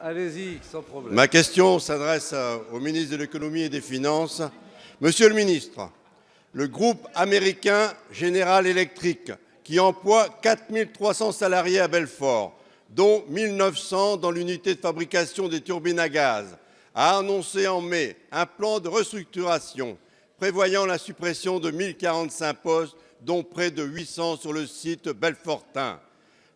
Allez-y, sans problème. Ma question s'adresse au ministre de l'Économie et des Finances. Monsieur le ministre, le groupe américain General Electric, qui emploie 4 300 salariés à Belfort, dont 1 900 dans l'unité de fabrication des turbines à gaz, a annoncé en mai un plan de restructuration prévoyant la suppression de 1 045 postes, dont près de 800 sur le site belfortain.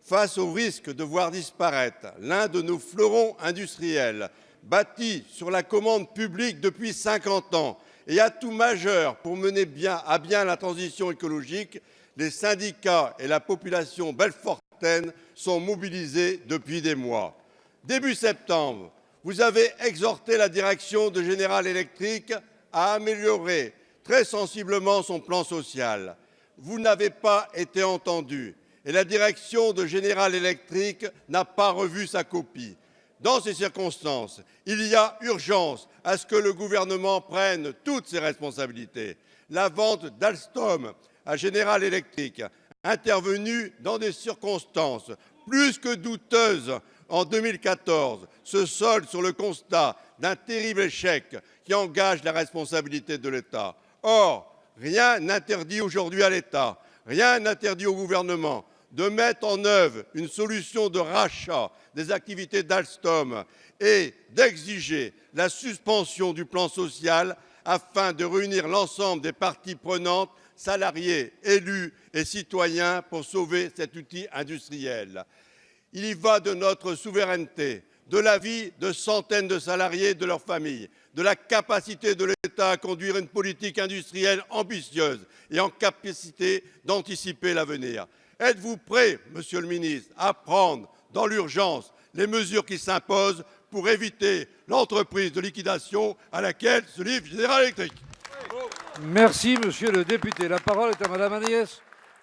Face au risque de voir disparaître l'un de nos fleurons industriels, bâti sur la commande publique depuis 50 ans et atout majeur pour mener à bien la transition écologique, les syndicats et la population belfortaine sont mobilisés depuis des mois. Début septembre, vous avez exhorté la direction de General Electric à améliorer très sensiblement son plan social. Vous n'avez pas été entendu et la direction de General Electric n'a pas revu sa copie. Dans ces circonstances, il y a urgence à ce que le gouvernement prenne toutes ses responsabilités. La vente d'Alstom à General Electric, intervenue dans des circonstances plus que douteuses en 2014, se solde sur le constat d'un terrible échec qui engage la responsabilité de l'État. Or, rien n'interdit aujourd'hui à l'État, rien n'interdit au gouvernement de mettre en œuvre une solution de rachat des activités d'Alstom et d'exiger la suspension du plan social afin de réunir l'ensemble des parties prenantes, salariés, élus et citoyens, pour sauver cet outil industriel. Il y va de notre souveraineté, de la vie de centaines de salariés et de leurs familles, de la capacité de l'État à conduire une politique industrielle ambitieuse et en capacité d'anticiper l'avenir. Êtes-vous prêt, monsieur le ministre, à prendre dans l'urgence les mesures qui s'imposent pour éviter l'entreprise de liquidation à laquelle se livre General Electric? Merci, monsieur le député. La parole est à madame Agnès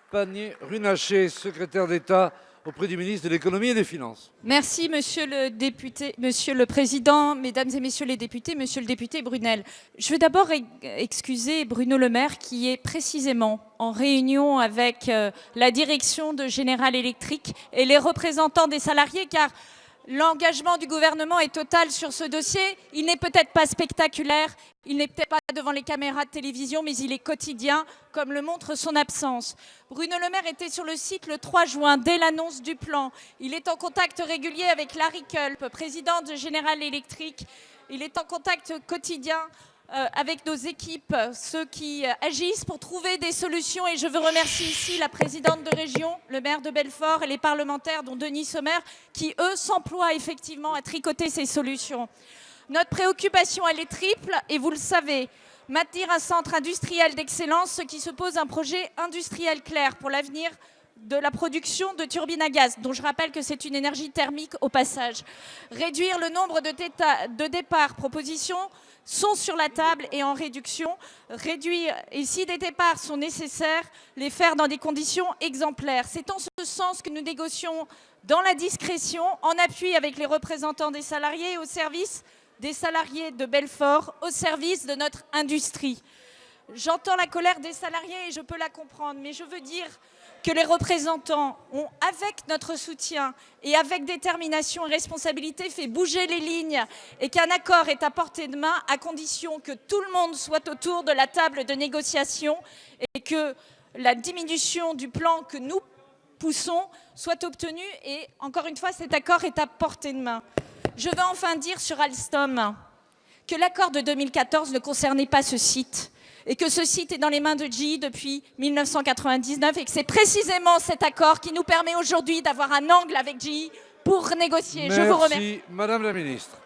Pannier-Runacher, secrétaire d'État auprès du ministre de l'Économie et des Finances. Merci, monsieur le député, monsieur le président, mesdames et messieurs les députés, monsieur le député Brunel. Je veux d'abord excuser Bruno Le Maire qui est précisément en réunion avec la direction de General Electric et les représentants des salariés, car l'engagement du gouvernement est total sur ce dossier. Il n'est peut-être pas spectaculaire, il n'est peut-être pas devant les caméras de télévision, mais il est quotidien, comme le montre son absence. Bruno Le Maire était sur le site le 3 juin, dès l'annonce du plan. Il est en contact régulier avec Larry Culp, président de General Electric. Il est en contact quotidien avec nos équipes, ceux qui agissent pour trouver des solutions. Et je veux remercier ici la présidente de région, le maire de Belfort et les parlementaires, dont Denis Sommer, qui, eux, s'emploient effectivement à tricoter ces solutions. Notre préoccupation, elle est triple, et vous le savez. Maintenir un centre industriel d'excellence, ce qui suppose un projet industriel clair pour l'avenir de la production de turbines à gaz, dont je rappelle que c'est une énergie thermique au passage. Réduire le nombre de départs, propositions sont sur la table et en réduction. Réduire, et si des départs sont nécessaires, les faire dans des conditions exemplaires. C'est en ce sens que nous négocions dans la discrétion, en appui avec les représentants des salariés, au service des salariés de Belfort, au service de notre industrie. J'entends la colère des salariés et je peux la comprendre, mais je veux dire que les représentants ont, avec notre soutien et avec détermination et responsabilité, fait bouger les lignes et qu'un accord est à portée de main à condition que tout le monde soit autour de la table de négociation et que la diminution du plan que nous poussons soit obtenue. Et encore une fois, cet accord est à portée de main. Je veux enfin dire sur Alstom que l'accord de 2014 ne concernait pas ce site et que ce site est dans les mains de GE depuis 1999 et que c'est précisément cet accord qui nous permet aujourd'hui d'avoir un angle avec GE pour négocier. Merci, Je vous remercie. madame la ministre.